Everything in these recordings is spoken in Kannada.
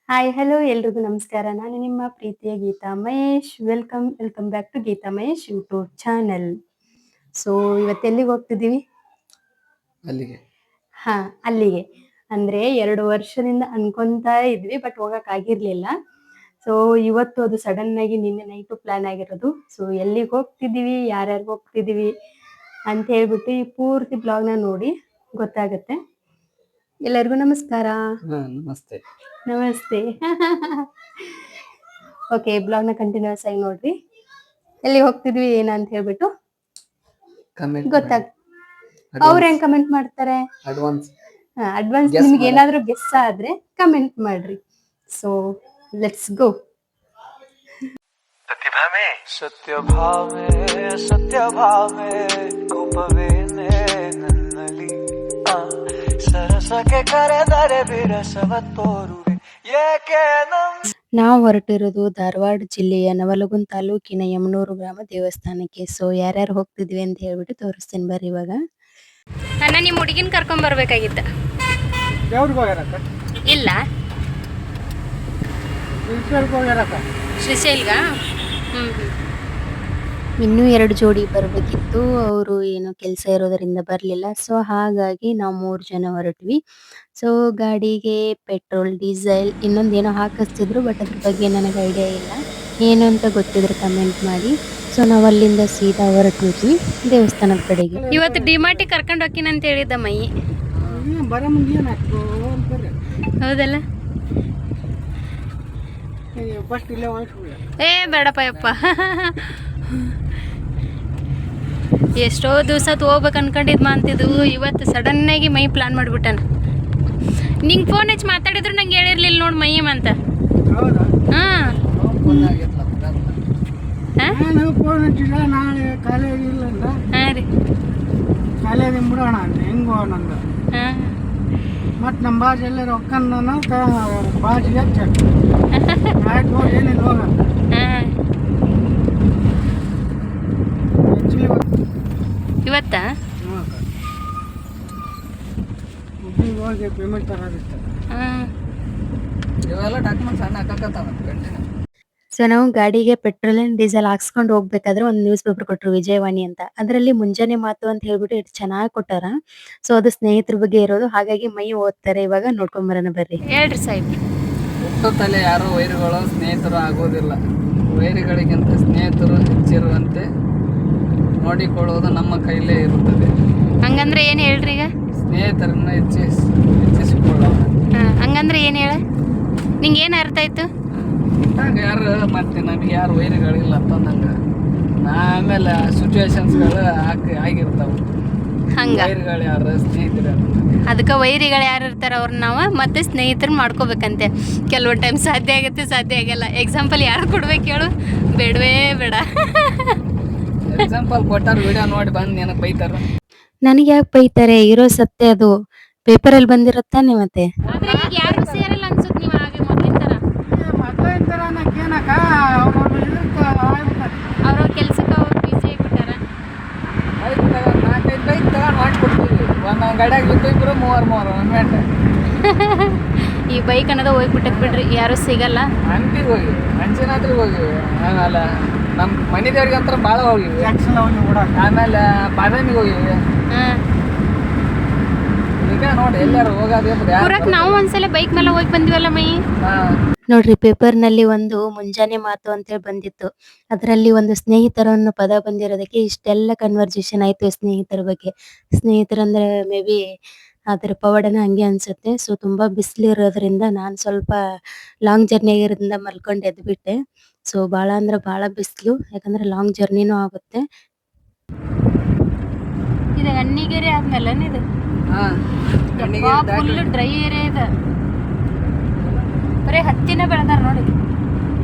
ಹಾಯ್ ಹಲೋ ಎಲ್ರಿಗೂ ನಮಸ್ಕಾರ. ನಾನು ನಿಮ್ಮ ಪ್ರೀತಿಯ Geeta Mahesh. Welcome back to Geeta Mahesh YouTube channel. So ಇವತ್ತೆಲ್ಲಿಗೆ ಹೋಗ್ತಿದ್ದೀವಿ? ಅಲ್ಲಿಗೆ ಹಾ, ಅಲ್ಲಿಗೆ. ಅಂದ್ರೆ 2 ವರ್ಷದಿಂದ ಅನ್ಕೊಂತಾ ಇದ್ವಿ, ಬಟ್ ಹೋಗಕ್ ಆಗಿರ್ಲಿಲ್ಲ. ಸೊ ಇವತ್ತು ಅದು ಸಡನ್ ಆಗಿ ನಿನ್ನೆ ನೈಟು ಪ್ಲಾನ್ ಆಗಿರೋದು. ಸೊ ಎಲ್ಲಿಗೆ ಹೋಗ್ತಿದ್ದೀವಿ, ಯಾರ್ಯಾರು ಹೋಗ್ತಿದ್ದೀವಿ ಅಂತ ಹೇಳ್ಬಿಟ್ಟು ಈ ಪೂರ್ತಿ ಬ್ಲಾಗ್ನ ನೋಡಿ ಗೊತ್ತಾಗುತ್ತೆ. ಎಲ್ಲರಿಗೂ ನಮಸ್ಕಾರ. ನಮಸ್ತೆ. ನಮಸ್ತೆ. ಓಕೆ, ಬ್ಲಾಗ್ನ ಕಂಟಿನ್ಯೂಸ್ ಆಗಿ ನೋಡ್ರಿ. ಎಲ್ಲಿ ಹೋಗ್ತಿದ್ವಿ ಏನಂತ ಹೇಳ್ಬಿಟ್ಟು ಕಮೆಂಟ್ ಗೊತ್ತಾಗ. ಅವ್ರು ಹೆಂಗ್ ಕಮೆಂಟ್ ಮಾಡ್ತಾರೆ? ಅಡ್ವಾನ್ಸ್ ಅಡ್ವಾನ್ಸ್ Guess ನಿಮ್ಗೆ ಮಾಡು. ಏನಾದ್ರೂ ಗೆಸ್ ಆದ್ರೆ ಕಮೆಂಟ್ ಮಾಡ್ರಿ. So let's go. ಸತ್ಯಭಾಮೆ ಕೋಪವೇನೆ ನನ್ನಲ್ಲಿ ಸರಸಕ್ಕೆ ಕರೆದರೆ ವಿರಸವ ತೋರುವೆ ಏಕೆ ನಾವು ಹೊರಟಿರೋದು ಧಾರವಾಡ ಜಿಲ್ಲೆಯ ನವಲಗುಂದ ತಾಲೂಕಿನ ಯಮನೂರು ಗ್ರಾಮ ದೇವಸ್ಥಾನಕ್ಕೆ. ಸೊ ಯಾರ್ಯಾರು ಹೋಗ್ತಿದ್ವಿ ಅಂತ ಹೇಳ್ಬಿಟ್ಟು ತೋರಿಸ್ತೀನಿ ಬರ್ರಿ. ಇವಾಗ ನನ್ನ ನಿಮ್ಮ ಹುಡುಗಿನ ಕರ್ಕೊಂಡ್ ಬರ್ಬೇಕಾಗಿತ್ತ. ಇಲ್ಲ ಶ್ರೀಶೈಲ್ಗ. ಇನ್ನೂ 2 ಜೋಡಿ ಬರಬೇಕಿತ್ತು. ಅವರು ಏನೋ ಕೆಲಸ ಇರೋದರಿಂದ ಬರಲಿಲ್ಲ. ಸೊ ಹಾಗಾಗಿ ನಾವು 3 ಜನ ಹೊರಟ್ವಿ. ಸೊ ಗಾಡಿಗೆ ಪೆಟ್ರೋಲ್, ಡೀಸೆಲ್ ಇನ್ನೊಂದೇನೋ ಹಾಕಿಸ್ತಿದ್ರು, ಬಟ್ ಅದ್ರ ಬಗ್ಗೆ ನನಗೆ ಐಡಿಯಾ ಇಲ್ಲ. ಏನು ಅಂತ ಗೊತ್ತಿದ್ರೆ ಕಮೆಂಟ್ ಮಾಡಿ. ಸೊ ನಾವು ಅಲ್ಲಿಂದ ಸೀದಾ ಹೊರಟ್ಬಿಟ್ವಿ ದೇವಸ್ಥಾನದ ಕಡೆಗೆ. ಇವತ್ತು ಡಿಮಾರ್ಟಿಗೆ ಕರ್ಕೊಂಡು ಹೋಗ್ತೀನಿ ಅಂತ ಹೇಳಿದ್ದ ಮೈ. ಹೌದಲ್ಲ? ಏ ಬೇಡಪ್ಪ ಯಪ್ಪ. ಎಷ್ಟೋ ದಿವಸ ಹೋಗ್ಬೇಕು ಅನ್ಕೊಂಡಿದ್ ಅಂತಿದ್ವು. ಇವತ್ತು ಸಡನ್ನಾಗಿ ಮೈ ಪ್ಲಾನ್ ಮಾಡಿಬಿಟ್ಟಾನ. ನಿಂಗೆ ಫೋನ್ ಹಚ್ಚಿ ಮಾತಾಡಿದ್ರು ನಂಗೆ ಹೇಳಿರ್ಲಿಲ್ಲ ನೋಡಿ ಮೈ ಅಂತ. ಹಾಂ ಹಾಂ ರೀ. ಮತ್ತು ನಮ್ಮ ಬಾಜು ಎಲ್ಲ ರೊಕ್ಕನ ಬಾಜು ಏನಿಲ್ಲ ಹೋಗ. ಇವತ್ತಾ ಹೋಗಿ ಪೇಮೆಂಟ್ ತರೋದಿತ್ತು. ಇವೆಲ್ಲ ಡಾಕ್ಯುಮೆಂಟ್ಸ್ ಸಣ್ಣ ಹಾಕಕತ್ತಾವ ಕಂಟಿನ್ಯೂ. ಸೊ ನಾವು ಗಾಡಿಗೆ ಪೆಟ್ರೋಲ್ ಅಂಡ್ ಡೀಸೆಲ್ ಹಾಕ್ಸ್ಕೊಂಡು ಹೋಗ್ಬೇಕಾದ್ರೆ ಒಂದು ನ್ಯೂಸ್ ಪೇಪರ್ ಕೊಟ್ಟರು, ವಿಜಯವಾಣಿ ಅಂತ. ಅದರಲ್ಲಿ ಮುಂಜಾನೆ ಮಾತು ಅಂತ ಹೇಳ್ಬಿಟ್ಟು ಎಷ್ಟು ಚೆನ್ನಾಗಿ ಕೊಟ್ಟಾರ. ಸೊ ಅದು ಸ್ನೇಹಿತರ ಬಗ್ಗೆ ಇರೋದು, ಹಾಗಾಗಿ ಮೈ ಓದ್ತಾರೆ. ಇವಾಗ ನೋಡ್ಕೊಂಡ್ ಬರೋಣ ಬರ್ರಿ. ಹೇಳ್ರಿ ಸಾಹೇಬ್. ಹುಟ್ಟುತ್ತಲೇ ಯಾರು ವೈರಿಗಳು ಸ್ನೇಹಿತರು ಆಗೋದಿಲ್ಲ. ವೈರಿಗಳಿಗಿಂತ ಸ್ನೇಹಿತರು ಹೆಚ್ಚಿರುವಂತೆ ನೋಡಿಕೊಳ್ಳುವುದು ನಮ್ಮ ಕೈಲೇ ಇರುತ್ತದೆ. ಹಂಗಂದ್ರೆ ಏನು ಹೇಳ್ರಿ ಈಗ? ಸ್ನೇಹಿತರನ್ನ ಹೆಚ್ಚಿಸಿಕೊಳ್ಳೋಣ. ಹಂಗಂದ್ರೆ ಏನು ಹೇಳ? ನಿಂಗೆ ಏನು ಅರ್ಥ ಆಯ್ತು? ಯಾರು ಮತ್ತೆ ನಮಗೆ ಯಾರು ವೈರಿಗಳಿಲ್ಲ ಅಂತಂದಂಗೆ ಆಮೇಲೆ ಸಿಚುವೇಶನ್ಸ್ಗಳು ಆಗಿರ್ತಾವೆ. ಹಂಗ ವೈರಿಗಳು ಯಾರು ಸ್ನೇಹಿತರು ಅದಕ್ಕೆ ವೈರಿಗಳು ಯಾರು ಇರ್ತಾರ ಅವ್ರನ್ನ ನಾವು ಮತ್ತೆ ಸ್ನೇಹಿತರು ಮಾಡ್ಕೋಬೇಕಂತೆ. ಕೆಲವೊಂದು ಟೈಮ್ ಸಾಧ್ಯ ಆಗುತ್ತೆ, ಸಾಧ್ಯ ಆಗಲ್ಲ. ಎಕ್ಸಾಂಪಲ್ ಯಾರು ಕೊಡ್ಬೇಕು ಹೇಳು? ಬೇಡವೇ ಬೇಡ. ಎಕ್ಸಾಂಪಲ್ ಕೊಟ್ಟಾರ, ವಿಡಿಯೋ ನೋಡಿ ಬಂದು ನನಗೆ ಬೈತಾರ. ನನಗೆ ಯಾಕೆ ಬೈತಾರೆ? ಇರೋ ಸತ್ಯ ಅದು. ಪೇಪರಲ್ಲಿ ಬಂದಿರುತ್ತಾನೆ ಮತ್ತೆ. ಯಾರು ಸೇರಲ್ಲ ಅನ್ಸುತ್ತೆ ನೀವು ಹಾಗೆ ಮೊದಲಿನ ಥರ. ಅವ್ರ ಕೆಲ್ಸಕ್ಕೆ ಅವ್ರು ಬಿಸಿ ಆಗಿಬಿಟ್ಟಾರ. ಆಯ್ತು, 4-5 ಬೈಕ್ ತಗೊಂಡು ಮಾಡಿಕೊಡ್ತೀವಿ. ಒಂದೊಂದು ಗಾಡಿಯಾಗ ಇಬ್ಬರು ಮೂವರು ಮೆಂಟೆ. ಈ ಬೈಕ್ ಅನ್ನೋದು ಹೋಗ್ಬಿಟ್ಟದ್ ಬಿಡ್ರಿ, ಯಾರು ಸಿಗಲ್ಲ. ಹಂಪಿಗೆ ಹೋಗಿ, ಅಂಜನಾದ್ರಿಗೆ ಹೋಗಿವಿ. ಆಮೇಲೆ ನಮ್ಮ ಮನೆ ದೇವ್ರಿಗೆ ಅಂತ ಭಾಳ ಹೋಗಿವಿ. ಆಮೇಲೆ ಬಾದಾಮಿಗೆ ಹೋಗಿವಿ. ಈಗ ನೋಡಿ ಎಲ್ಲಾರು ಹೋಗೋದು. ನಾವು ಒಂದ್ಸಲ ಬೈಕ್ ಮೇಲೆ ಹೋಗಿ ಬಂದಿವಲ್ಲ ಮೈ. ನೋಡ್ರಿ, ಪೇಪರ್ನಲ್ಲಿ ಒಂದು ಮುಂಜಾನೆ ಮಾತು ಅಂತೇಳಿ ಬಂದಿತ್ತು. ಅದರಲ್ಲಿ ಒಂದು ಸ್ನೇಹಿತರನ್ನು ಪದ ಬಂದಿರೋದಕ್ಕೆ ಇಷ್ಟೆಲ್ಲ ಕನ್ವರ್ಜೇಷನ್ ಆಯ್ತು ಸ್ನೇಹಿತರ ಬಗ್ಗೆ. ಸ್ನೇಹಿತರಂದ್ರೆ ಮೇ ಬಿ ಅದರ ಪವಾಡನ ಹಂಗೆ ಅನ್ಸುತ್ತೆ. ಸೊ ತುಂಬಾ ಬಿಸಿಲು ಇರೋದ್ರಿಂದ ನಾನು ಸ್ವಲ್ಪ ಲಾಂಗ್ ಜರ್ನಿ ಆಗಿರೋದ್ರಿಂದ ಮಲ್ಕೊಂಡು ಎದ್ಬಿಟ್ಟೆ. ಸೊ ಭಾಳ ಅಂದ್ರೆ ಭಾಳ ಬಿಸಿಲು, ಯಾಕಂದ್ರೆ ಲಾಂಗ್ ಜರ್ನಿನೂ ಆಗುತ್ತೆ. ಇದು ಅಣ್ಣಿಗೆರೆ ಆದ್ಮೇಲೆ ಇದು ಫುಲ್ ಡ್ರೈ ಏರಿಯಾ ಇದೆ. ಬರೀ ಹತ್ತಿನ ಬೆಳೆದಾರ ನೋಡಿ,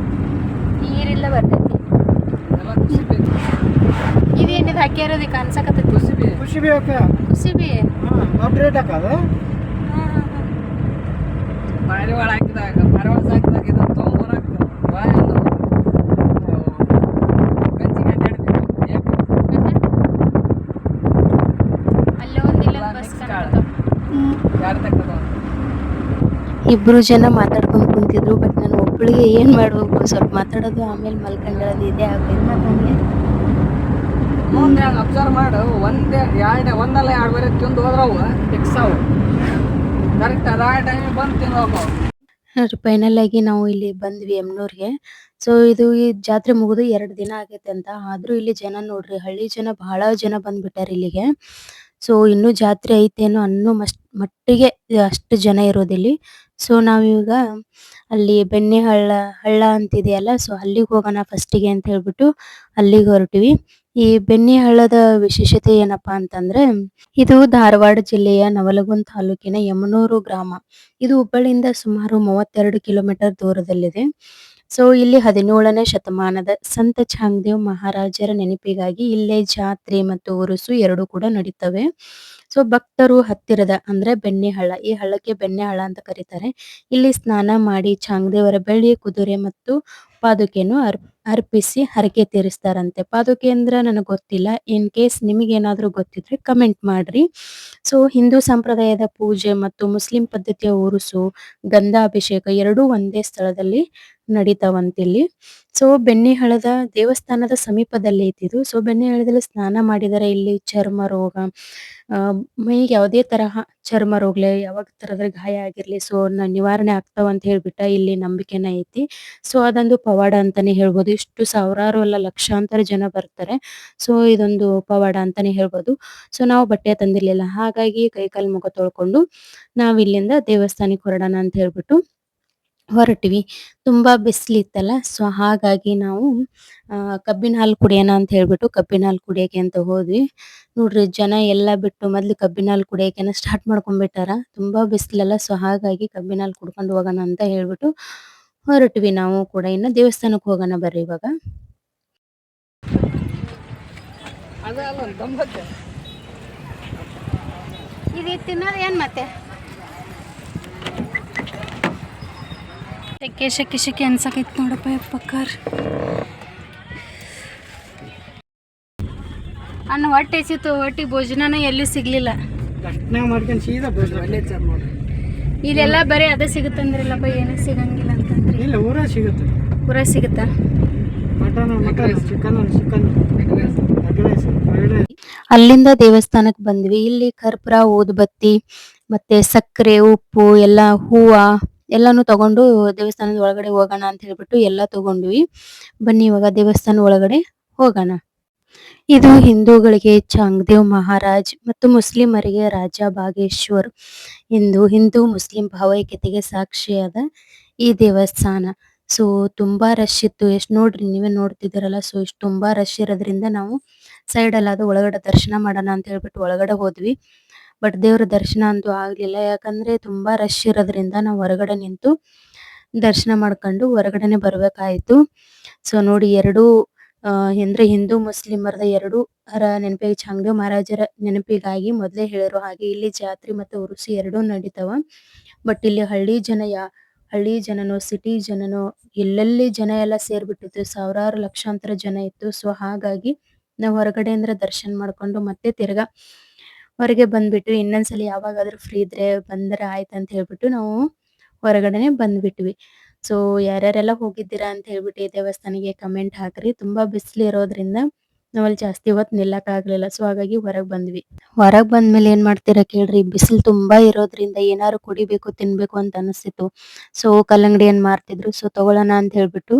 ನೀರಿಲ್ಲ ಬರ್ತೈತಿ. ಇದೇನಿದು ಹಾಕ್ಯಾರೋದು ಕಾಣಿಸಕತ್ತೈತಿ? ಕುಸಿಬಿ ಕುಸಿಬಿ ರೇಟ್ ಹಾಕದ ಪಾರಿವಾಳ ಹಾಕಿದಾಗ ಸಾಕಿದಾಗ ಇದು ತೊಗೊಂಬರಾಗ್ತದೆ. ಅಲ್ಲೇ ಒಂದಿಲ್ಲ ಬಸ್ ಯಾರು ತಕ್ಕದ ಇಬ್ರು ಜನ ಮಾತಾಡ್ಕೊಂಡು ಕುಂತಿದ್ರು. ಬಟ್ ನಾನು ಒಬ್ಬಳಿಗೆ ಏನ್ ಮಾಡ್ಬೇಕು, ಸ್ವಲ್ಪ ಮಾತಾಡೋದು ಆಮೇಲೆ ಮಲ್ಕೊಂಡೋದು ಇದೇ ಆಗೋಯ್ತು ನನಗೆ. ಮುಂದೆ ಅಬ್ಸರ್ವ್ ಮಾಡು, ಒಂದಲ್ಲ ಎರಡು ಬೇರೆ ತಿಂದು ಹೋದ್ರವು ಫಿಕ್ಸ್ ಅವು ಕರೆಕ್ಟ್ ಅದ ಟೈಮಿಗೆ ಬಂದು ತಿನ್ನೋಕು. ನೋಡ್ರಿ ಫೈನಲ್ ಆಗಿ ನಾವು ಇಲ್ಲಿ ಬಂದ್ವಿ ಯಮ್ನೂರ್ಗೆ. ಸೊ ಇದು ಈ ಜಾತ್ರೆ ಮುಗಿದು 2 ದಿನ ಆಗೈತೆ ಅಂತ. ಆದ್ರೂ ಇಲ್ಲಿ ಜನ ನೋಡ್ರಿ, ಹಳ್ಳಿ ಜನ ಬಹಳ ಜನ ಬಂದ್ಬಿಟ್ಟಾರ ಇಲ್ಲಿಗೆ. ಸೊ ಇನ್ನೂ ಜಾತ್ರೆ ಐತೇನೋ ಅನ್ನೋ ಮಟ್ಟಿಗೆ ಅಷ್ಟು ಜನ ಇರೋದಿಲ್ಲಿ. ಸೊ ನಾವೀಗ ಅಲ್ಲಿ ಬೆಣ್ಣೆ ಹಳ್ಳ ಅಂತಿದೆಯಲ್ಲ, ಸೊ ಅಲ್ಲಿಗೆ ಹೋಗೋಣ ಫಸ್ಟಿಗೆ ಅಂತ ಹೇಳ್ಬಿಟ್ಟು ಅಲ್ಲಿಗೆ ಹೊರಟಿವಿ. ಈ ಬೆಣ್ಣೆ ಹಳ್ಳದ ವಿಶೇಷತೆ ಏನಪ್ಪಾ ಅಂತಂದ್ರೆ, ಇದು ಧಾರವಾಡ ಜಿಲ್ಲೆಯ ನವಲಗುಂದ ತಾಲೂಕಿನ ಯಮನೂರು ಗ್ರಾಮ. ಇದು ಹುಬ್ಬಳ್ಳಿಯಿಂದ ಸುಮಾರು 32 ಕಿಲೋಮೀಟರ್ ದೂರದಲ್ಲಿದೆ. ಸೊ ಇಲ್ಲಿ 17ನೇ ಶತಮಾನದ ಸಂತ ಚಾಂಗದೇವ್ ಮಹಾರಾಜರ ನೆನಪಿಗಾಗಿ ಇಲ್ಲೇ ಜಾತ್ರೆ ಮತ್ತು ಉರುಸು ಎರಡು ಕೂಡ ನಡೀತವೆ. ಸೊ ಭಕ್ತರು ಹತ್ತಿರದ ಅಂದ್ರೆ ಬೆಣ್ಣೆಹಳ್ಳ, ಈ ಹಳ್ಳಕ್ಕೆ ಬೆಣ್ಣೆಹಳ್ಳ ಅಂತ ಕರೀತಾರೆ. ಇಲ್ಲಿ ಸ್ನಾನ ಮಾಡಿ ಚಾಂಗದೇವರ ಬೆಳ್ಳಿ ಕುದುರೆ ಮತ್ತು ಪಾದುಕೆಯನ್ನು ಅರ್ಪಿಸಿ ಹರಕೆ ತೀರಿಸ್ತಾರಂತೆ. ಪಾದುಕೆ ಅಂದ್ರೆ ನನಗೆ ಗೊತ್ತಿಲ್ಲ, ಇನ್ ಕೇಸ್ ನಿಮಗೇನಾದ್ರೂ ಗೊತ್ತಿದ್ರೆ ಕಮೆಂಟ್ ಮಾಡ್ರಿ. ಸೊ ಹಿಂದೂ ಸಂಪ್ರದಾಯದ ಪೂಜೆ ಮತ್ತು ಮುಸ್ಲಿಂ ಪದ್ಧತಿಯ ಉರುಸು, ಗಂಧಾಭಿಷೇಕ ಎರಡೂ ಒಂದೇ ಸ್ಥಳದಲ್ಲಿ ನಡೀತಾವಂತಿಲ್ಲಿ. ಸೊ ಬೆಣ್ಣೆಹಳ್ಳದ ದೇವಸ್ಥಾನದ ಸಮೀಪದಲ್ಲಿ ಐತಿದು. ಸೊ ಬೆಣ್ಣೆಹಳ್ಳದಲ್ಲಿ ಸ್ನಾನ ಮಾಡಿದರೆ ಇಲ್ಲಿ ಚರ್ಮ ರೋಗ, ಮೈಗೆ ಯಾವುದೇ ತರಹ ಚರ್ಮ ರೋಗಲೆ, ಯಾವಾಗ ತರದ ಗಾಯ ಆಗಿರ್ಲಿ, ಸೊ ನಿವಾರಣೆ ಆಗ್ತಾವ ಅಂತ ಹೇಳ್ಬಿಟ್ಟ ಇಲ್ಲಿ ನಂಬಿಕೆನ ಐತಿ. ಸೊ ಅದೊಂದು ಪವಾಡ ಅಂತಾನೆ ಹೇಳ್ಬೋದು. ಇಷ್ಟು ಸಾವಿರಾರು ಅಲ್ಲ ಲಕ್ಷಾಂತರ ಜನ ಬರ್ತಾರೆ. ಸೊ ಇದೊಂದು ಪವಾಡ ಅಂತಾನೆ ಹೇಳ್ಬೋದು. ಸೊ ನಾವು ಬಟ್ಟೆ ತಂದಿರ್ಲಿಲ್ಲ, ಹಾಗಾಗಿ ಕೈಕಾಲು ಮುಖ ತೊಳ್ಕೊಂಡು ನಾವ್ ಇಲ್ಲಿಂದ ದೇವಸ್ಥಾನಕ್ಕೆ ಹೊರಡೋಣ ಅಂತ ಹೇಳ್ಬಿಟ್ಟು ಹೊರಟಿವಿ. ತುಂಬಾ ಬಿಸಿಲಿತ್ತಲ್ಲ, ಸೊ ಹಾಗಾಗಿ ನಾವು ಕಬ್ಬಿನ ಹಾಲು ಕುಡಿಯೋಣ ಅಂತ ಹೇಳ್ಬಿಟ್ಟು ಕಬ್ಬಿನ ಹಾಲು ಕುಡಿಯಕ್ಕೆ ಅಂತ ಹೋದ್ವಿ. ನೋಡ್ರಿ ಜನ ಎಲ್ಲ ಬಿಟ್ಟು ಮೊದ್ಲು ಕಬ್ಬಿನ ಹಾಲು ಕುಡಿಯಕ್ಕೆ ಸ್ಟಾರ್ಟ್ ಮಾಡ್ಕೊಂಡ್ಬಿಟ್ಟಾರ. ತುಂಬಾ ಬಿಸಿಲಲ್ಲ, ಸೊ ಹಾಗಾಗಿ ಕಬ್ಬಿನ ಹಾಲು ಕುಡ್ಕೊಂಡು ಹೋಗೋಣ ಅಂತ ಹೇಳ್ಬಿಟ್ಟು ಹೊರಟ್ವಿ ನಾವು ಕೂಡ. ಇನ್ನು ದೇವಸ್ಥಾನಕ್ಕೆ ಹೋಗೋಣ ಬರ್ರಿ ಇವಾಗ. ಅದ ಅಲ್ಲ ಒಂದು ಗಮ್ಮತ್ತೆ. ಇದು ತಿನ್ನೋದು ಏನ್ ಮತ್ತೆ ಶೆಕೆ ಶೆಕೆ ಅನ್ಸಕೈತ್ ನೋಡಪ್ಪ ಪಕ್ಕಾರ್. ಅನ್ನ ಹೊಟ್ಟೆ ಸಿತ್ತು, ಹೊಟ್ಟಿಗೆ ಭೋಜನನ ಎಲ್ಲೂ ಸಿಗ್ಲಿಲ್ಲ. ಕಟ್ನಾಗ ಮಾಡ್ಕೊಂಡು ಸೀದಾ ಬರ್ರಿ. ಒಳ್ಳೆ ಚರ್ ನೋಡಿ. ಇಲ್ಲೆಲ್ಲ ಬರೀ ಅದೇ ಸಿಗುತ್ತಂದ್ರಲ್ಲಪ್ಪ, ಏನೂ ಸಿಗಂಗಿಲ್ಲ ಅಂತಂದ್ರಿ. ಇಲ್ಲ ಊರ ಸಿಗುತ್ತೆ. ಪೂರ ಸಿಗುತ್ತಾ? Mutton chicken egg rice fried rice. ಅಲ್ಲಿಂದ ದೇವಸ್ಥಾನಕ್ಕೆ ಬಂದ್ವಿ. ಇಲ್ಲಿ ಕರ್ಪೂರ, ಊದುಬತ್ತಿ ಮತ್ತೆ ಸಕ್ಕರೆ, ಉಪ್ಪು, ಎಲ್ಲ ಹೂವ ಎಲ್ಲಾನು ತಗೊಂಡು ದೇವಸ್ಥಾನದ ಒಳಗಡೆ ಹೋಗೋಣ ಅಂತ ಹೇಳ್ಬಿಟ್ಟು ಎಲ್ಲ ತಗೊಂಡ್ವಿ. ಬನ್ನಿ ಇವಾಗ ದೇವಸ್ಥಾನ ಒಳಗಡೆ ಹೋಗೋಣ. ಇದು ಹಿಂದೂಗಳಿಗೆ ಚಾಂಗದೇವ್ ಮಹಾರಾಜ್ ಮತ್ತು ಮುಸ್ಲಿಮರಿಗೆ ರಾಜ ಬಾಗೇಶ್ವರ್ ಎಂದು ಹಿಂದೂ ಮುಸ್ಲಿಂ ಭಾವೈಕ್ಯತೆಗೆ ಸಾಕ್ಷಿಯಾದ ಈ ದೇವಸ್ಥಾನ. ಸೊ ತುಂಬಾ ರಶ್ ಇತ್ತು. ಎಷ್ಟು ನೋಡ್ರಿ, ನೀವೇ ನೋಡ್ತಿದ್ದೀರಲ್ಲ. ಸೊ ಇಷ್ಟು ತುಂಬಾ ರಶ್ ಇರೋದ್ರಿಂದ ನಾವು ಸೈಡ್ ಅಲ್ಲ ಅದು ಒಳಗಡೆ ದರ್ಶನ ಮಾಡೋಣ ಅಂತ ಹೇಳ್ಬಿಟ್ಟು ಒಳಗಡೆ ಹೋದ್ವಿ. ಬಟ್ ದೇವ್ರ ದರ್ಶನ ಅಂತೂ ಆಗ್ಲಿಲ್ಲ, ಯಾಕಂದ್ರೆ ತುಂಬಾ ರಶ್ ಇರೋದ್ರಿಂದ ನಾವು ಹೊರಗಡೆ ನಿಂತು ದರ್ಶನ ಮಾಡ್ಕೊಂಡು ಹೊರಗಡೆನೆ ಬರ್ಬೇಕಾಯ್ತು. ಸೊ ನೋಡಿ, ಎರಡು ಅಂದ್ರೆ ಹಿಂದೂ ಮುಸ್ಲಿಮರದ ಎರಡು ನೆನಪಿಗೆ ಚಾಂಗದೇವ್ ಮಹಾರಾಜರ ನೆನಪಿಗಾಗಿ ಮೊದಲೇ ಹೇಳಿರೋ ಹಾಗೆ ಇಲ್ಲಿ ಜಾತ್ರೆ ಮತ್ತೆ ಉರುಸು ಎರಡೂ ನಡೀತಾವ. ಬಟ್ ಇಲ್ಲಿ ಹಳ್ಳಿ ಜನನೋ ಸಿಟಿ ಜನನೋ ಎಲ್ಲೆಲ್ಲಿ ಜನ ಎಲ್ಲ ಸೇರ್ಬಿಟ್ಟಿತ್ತು, ಸಾವಿರಾರು ಲಕ್ಷಾಂತರ ಜನ ಇತ್ತು. ಸೊ ಹಾಗಾಗಿ ನಾವು ಹೊರಗಡೆ ಅಂದ್ರೆ ದರ್ಶನ ಮಾಡ್ಕೊಂಡು ಮತ್ತೆ ತಿರ್ಗಾ ಹೊರಗೆ ಬಂದ್ಬಿಟ್ವಿ. ಇನ್ನೊಂದ್ಸಲಿ ಯಾವಾಗಾದ್ರೂ ಫ್ರೀ ಇದ್ರೆ ಬಂದ್ರೆ ಆಯ್ತು ಅಂತ ಹೇಳ್ಬಿಟ್ಟು ನಾವು ಹೊರಗಡೆನೆ ಬಂದ್ಬಿಟ್ವಿ. ಸೊ ಯಾರ್ಯಾರೆಲ್ಲ ಹೋಗಿದ್ದೀರಾ ಅಂತ ಹೇಳ್ಬಿಟ್ಟು ಈ ದೇವಸ್ಥಾನಕ್ಕೆ ಕಮೆಂಟ್ ಹಾಕ್ರಿ. ತುಂಬಾ ಬಿಸಿಲು ಇರೋದ್ರಿಂದ ನಾವಲ್ಲಿ ಜಾಸ್ತಿ ಹೊತ್ತು ನಿಲ್ಲಕ್ ಆಗ್ಲಿಲ್ಲ. ಸೊ ಹಾಗಾಗಿ ಹೊರಗ್ ಬಂದ್ವಿ. ಹೊರಗ್ ಬಂದ್ಮೇಲೆ ಏನ್ ಮಾಡ್ತೀರಾ ಕೇಳ್ರಿ, ಬಿಸಿಲು ತುಂಬಾ ಇರೋದ್ರಿಂದ ಏನಾದ್ರು ಕುಡಿಬೇಕು ತಿನ್ಬೇಕು ಅಂತ ಅನಿಸ್ತಿತ್ತು. ಸೊ ಕಲ್ಲಂಗಡಿ ಏನ್ ಮಾರ್ತಿದ್ರು, ಸೊ ತಗೊಳ್ಳೋಣ ಅಂತ ಹೇಳ್ಬಿಟ್ಟು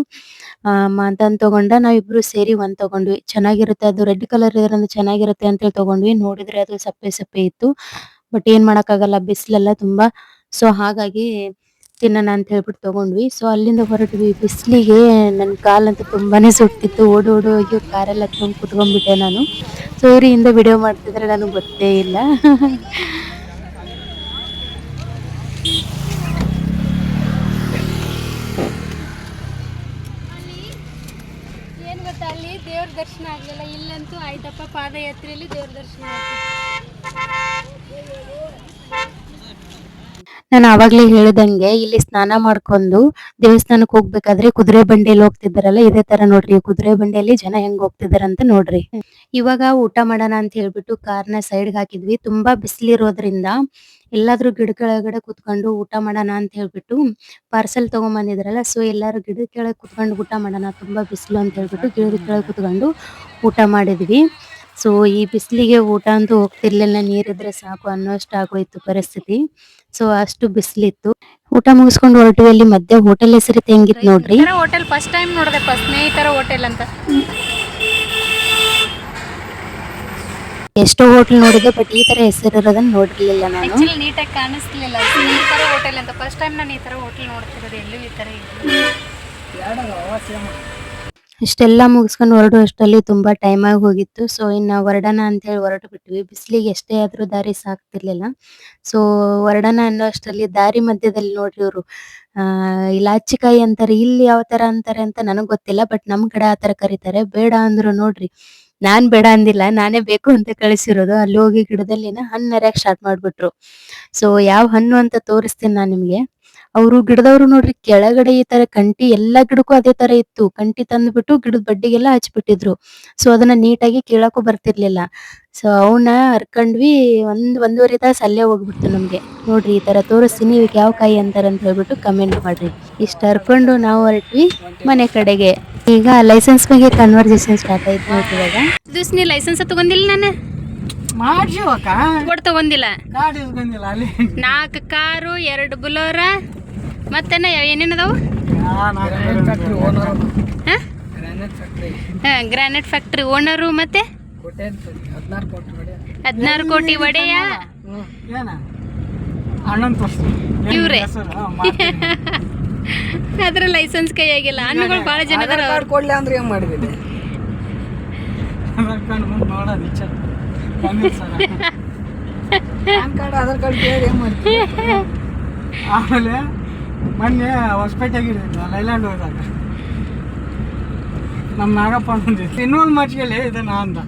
ಅದನ್ನ ತಗೊಂಡ. ನಾವಿಬ್ರು ಸೇರಿ ಒಂದ್ ತಗೊಂಡ್ವಿ. ಚೆನ್ನಾಗಿರುತ್ತೆ, ಅದು ರೆಡ್ ಕಲರ್ ಇರೋದ್ರಿಂದ ಚೆನ್ನಾಗಿರುತ್ತೆ ಅಂತ ಹೇಳಿ ತಗೊಂಡ್ವಿ. ನೋಡಿದ್ರೆ ಅದು ಸಪ್ಪೆ ಸಪ್ಪೆ ಇತ್ತು. ಬಟ್ ಏನ್ ಮಾಡಕ್ಕಾಗಲ್ಲ, ಬಿಸಿಲೆಲ್ಲ ತುಂಬಾ. ಸೊ ಹಾಗಾಗಿ ತಿನ್ನೋಣ ಅಂತ ಹೇಳ್ಬಿಟ್ಟು ತಗೊಂಡ್ವಿ. ಸೊ ಅಲ್ಲಿಂದ ಹೊರಟ್ವಿ. ಬಿಸಿಲಿಗೆ ನನ್ನ ಕಾಲಂತೂ ತುಂಬಾನೇ ಸುಡ್ತಿತ್ತು. ಓಡಿ ಹೋಗಿ ಕಾರಲ್ಲಿ ಹತ್ಕೊಂಡ್ ಕುತ್ಕೊಂಡ್ಬಿಟ್ಟೆ ನಾನು. ಸೊ ಇವ್ರು ಹಿಂದೆ ವಿಡಿಯೋ ಮಾಡ್ತಿದ್ರೆ ನನಗೆ ಗೊತ್ತೇ ಇಲ್ಲ. ಏನ್ ಗೊತ್ತಾ, ಅಲ್ಲಿ ದೇವ್ರ ದರ್ಶನ ಆಗ್ಲಿಲ್ಲ. ಇಲ್ಲಂತೂ ಆಯ್ತಪ್ಪ, ಪಾದಯಾತ್ರೆಯಲ್ಲಿ ದೇವ್ರ ದರ್ಶನ ಆಯ್ತು. ನಾನು ಆವಾಗ್ಲೇ ಹೇಳಿದಂಗೆ ಇಲ್ಲಿ ಸ್ನಾನ ಮಾಡ್ಕೊಂಡು ದೇವಸ್ಥಾನಕ್ಕೆ ಹೋಗ್ಬೇಕಾದ್ರೆ ಕುದುರೆ ಬಂಡಿಯಲ್ಲಿ ಹೋಗ್ತಿದ್ದಾರಲ್ಲ ಇದೇ ತರ ನೋಡ್ರಿ ಕುದುರೆ ಬಂಡಿಯಲ್ಲಿ ಜನ ಹೆಂಗ್ ಹೋಗ್ತಿದಾರ ಅಂತ ನೋಡ್ರಿ. ಇವಾಗ ಊಟ ಮಾಡೋಣ ಅಂತ ಹೇಳ್ಬಿಟ್ಟು ಕಾರ್ನ ಸೈಡ್ಗೆ ಹಾಕಿದ್ವಿ. ತುಂಬಾ ಬಿಸಿಲಿರೋದ್ರಿಂದ ಎಲ್ಲಾದ್ರೂ ಗಿಡ ಕೆಳಗಡೆ ಕುತ್ಕೊಂಡು ಊಟ ಮಾಡೋಣ ಅಂತ ಹೇಳ್ಬಿಟ್ಟು ಪಾರ್ಸೆಲ್ ತಗೊಂಡ್ ಬಂದಿದ್ರಲ್ಲ ಸೊ ಎಲ್ಲಾರು ಗಿಡದ ಕೆಳಗೆ ಕುತ್ಕೊಂಡು ಊಟ ಮಾಡೋಣ ತುಂಬಾ ಬಿಸಿಲು ಅಂತ ಹೇಳ್ಬಿಟ್ಟು ಗಿಡದ ಕೆಳಗೆ ಕುತ್ಕೊಂಡು ಊಟ ಮಾಡಿದ್ವಿ. ಸೊ ಈ ಬಿಸಿಲಿಗೆ ಊಟ ಅಂತೂ ಹೋಗ್ತಿರ್ಲಿಲ್ಲ, ನೀರಿದ್ರೆ ಸಾಕು ಅನ್ನೋಷ್ಟು ಆಗೋಯ್ತು ಪರಿಸ್ಥಿತಿ. ಸೊ ಅಷ್ಟು ಬಿಸಿಲಿತ್ತು. ಊಟ ಮುಗಿಸ್ಕೊಂಡು ಹೊರಟಿವಿ. ಅಲ್ಲಿ ಮಧ್ಯೆ ಹೋಟೆಲ್ ಹೆಸರು ಹೆಂಗಿತ್ತು ನೋಡ್ರಿ. ಹೋಟೆಲ್ ಫಸ್ಟ್ ಟೈಮ್ ನೋಡಿದೆಪ್ಪ, ಸ್ನೇಹಿತರ ಹೋಟೆಲ್ ಅಂತ. ಎಷ್ಟೋ ಹೋಟೆಲ್ ನೋಡಿದೆ ಬಟ್ ಈ ತರ ಹೆಸರು ಇರೋದನ್ನ ನೋಡಿರ್ಲಿಲ್ಲ ನಾನು. ಆಕ್ಚುಲಿ ನೀಟಾಗಿ ಕಾಣಿಸ್ಲಿಲ್ಲ. ಸ್ನೇಹಿತರ ಹೋಟೆಲ್ ಅಂತ ಫಸ್ಟ್ ಟೈಮ್ ನಾನು ಈ ತರ ಹೋಟೆಲ್ ನೋಡ್ತಿರೋದು, ಎಲ್ಲೂ ಈ ತರ ಇಲ್ಲ. ಇಷ್ಟೆಲ್ಲ ಮುಗಿಸ್ಕೊಂಡು ಹೊರಡು ಅಷ್ಟರಲ್ಲಿ ತುಂಬಾ ಟೈಮ್ ಆಗಿ ಹೋಗಿತ್ತು. ಸೊ ಇನ್ನ ಹೊರಡೋಣ ಅಂತ ಹೇಳಿ ಹೊರಟು ಬಿಟ್ವಿ. ಬಿಸಿಲಿಗೆ ಎಷ್ಟೇ ಆದ್ರೂ ದಾರಿ ಸಾಕ್ತಿರ್ಲಿಲ್ಲ. ಸೊ ಹೊರಡೋಣ ಅನ್ನೋ ಅಷ್ಟರಲ್ಲಿ ದಾರಿ ಮಧ್ಯದಲ್ಲಿ ನೋಡ್ರಿ ಇವ್ರು ಇಲಾಚಿಕಾಯಿ ಅಂತಾರೆ, ಇಲ್ಲಿ ಯಾವ ತರ ಅಂತಾರೆ ಅಂತ ನನಗ್ ಗೊತ್ತಿಲ್ಲ. ಬಟ್ ನಮ್ ಕಡೆ ಆ ತರ ಕರೀತಾರೆ. ಬೇಡ ಅಂದ್ರು ನೋಡ್ರಿ, ನಾನ್ ಬೇಡ ಅಂದಿಲ್ಲ, ನಾನೇ ಬೇಕು ಅಂತ ಕಳಿಸಿರೋದು. ಅಲ್ಲಿ ಹೋಗಿ ಗಿಡದಲ್ಲಿನ ಹಣ್ಣು ಹರಿಯಕ್ ಸ್ಟಾರ್ಟ್ ಮಾಡ್ಬಿಟ್ರು. ಸೊ ಯಾವ ಹಣ್ಣು ಅಂತ ತೋರಿಸ್ತೀನಿ ನಾನ್ ನಿಮ್ಗೆ. ಅವರು ಗಿಡದವ್ರು ನೋಡ್ರಿ ಕೆಳಗಡೆ ಈ ತರ ಕಂಟಿ ಎಲ್ಲಾ ಗಿಡಕ್ಕೂ ಅದೇ ತರ ಇತ್ತು. ಕಂಟಿ ತಂದ್ಬಿಟ್ಟು ಗಿಡದ ಬಡ್ಡಿಗೆಲ್ಲ ಹಚ್ಬಿಟ್ಟಿದ್ರು. ಸೊ ಅದನ್ನ ನೀಟಾಗಿ ಕೀಳಕ್ಕೂ ಬರ್ತಿರ್ಲಿಲ್ಲ. ಸೊ ಅವನ್ನ ಹರ್ಕೊಂಡ್ವಿ. ಒಂದೂವರೆ ತಾಸು ಅಲ್ಲೇ ಹೋಗ್ಬಿಡ್ತು ನಮ್ಗೆ. ನೋಡ್ರಿ ಈ ತರ ತೋರಿಸ್ತೀನಿ, ಇವಕ್ಕೆ ಯಾವ ಕಾಯಿ ಅಂತಾರ ಅಂತ ಹೇಳ್ಬಿಟ್ಟು ಕಮೆಂಟ್ ಮಾಡ್ರಿ. ಇಷ್ಟ ಹರ್ಕೊಂಡು ನಾವು ಹೊರಟ್ವಿ ಮನೆ ಕಡೆಗೆ. ಈಗ ಲೈಸೆನ್ಸ್ ಬಗ್ಗೆ ಕನ್ವರ್ಸೇಷನ್ ಸ್ಟಾರ್ಟ್ ಆಯ್ತು ನೋಡ್ರಿ. ಇವಾಗ ದಿವ್ಸ ನೀ ಲೈಸೆನ್ಸ್ ತಗೊಂಡಿಲ್ಲ, ನಾನು ಮಾಡ್ಸಿವಕ್ಕ ಕೊಡ್ ತಗೊಂಡಿಲ್ಲ. ಗಾಡಿ ಇಸ್ಕೊಂಡಿಲ್ಲ ಅಲ್ಲಿ 4 ಕಾರು 2 ಬುಲೋರ ಮತ್ತೇನ ಏನೇನದಾವು? ಫ್ಯಾಕ್ಟ್ರಿ ಓನರ್, ಹಾ, granite factory, granite factory owner, ಮತ್ತೆ ಕೋಟೆ 16 ಕೋಟಿ ಹೊಡೆ. 16 ಕೋಟಿ ಒಡೆಯ ಏನ ಅಣ್ಣನ್ ತೋರಿಸ್ತು ಇವ್ರೆ. ಅದ್ರ ಲೈಸೆನ್ಸ್ ಕೈಯಾಗಿಲ್ಲ. ಹಣ್ಣುಗಳು ಬಹಳ ಜನ ಅದಾರ. ಆಧಾರ್ ಕಾರ್ಡ್ ಕೊಡ್ಲಿ ಅಂದ್ರೆ ಏನ್ ಮಾಡಿದಿದೆ? ಕರ್ಕೊಂಡು ಬಂದು ನೋಡೋದು ಇಚ್ಛೆ ಬಂದಿಲ್ಲ sir. PAN card Aadhaar card ಕೇಳಿ ಏನ್ ಮಾಡ್ತೀವಿ? ಆಮೇಲೆ ಮೊನ್ನೆ ಹೊಸಪೇಟೆಗೆ ಲೈಲ್ಯಾಂಡ್ ಹೋದಾಗ ನಮ್ಮ ನಾಗಪ್ಪ ಅಂದಿದ್ದು ಇನ್ನೊಂದು ಮಚ್ಗೆಲಿ ಇದನ್ನ ಅಂದ.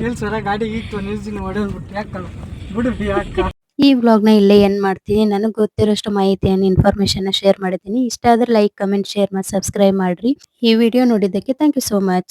ಇಲ್ಲ ಸರ ಗಾಡಿಗೆ ಇತ್ತು ನಿಲ್ಸಿನ ಹೊಡೆದ್ ಬಿಟ್ಟು ಯಾಕಲ್ಲ ಬಿಡು ಯಾಕ. ಈ ವ್ಲಾಗ್ನ ಇಲ್ಲೇ ಎಂಡ್ ಮಾಡ್ತೀನಿ. ನನಗೆ ಗೊತ್ತಿರೋಷ್ಟು ಮಾಹಿತಿಯನ್ನು ಇನ್ಫಾರ್ಮೇಶನ್ ಶೇರ್ ಮಾಡಿದ್ದೀನಿ. ಇಷ್ಟ ಆದ್ರೆ ಲೈಕ್, ಕಮೆಂಟ್, ಶೇರ್ ಮತ್ತು ಸಬ್ಸ್ಕ್ರೈಬ್ ಮಾಡ್ರಿ. ಈ ವಿಡಿಯೋ ನೋಡಿದ್ದಕ್ಕೆ ಥ್ಯಾಂಕ್ ಯು ಸೋ ಮಚ್.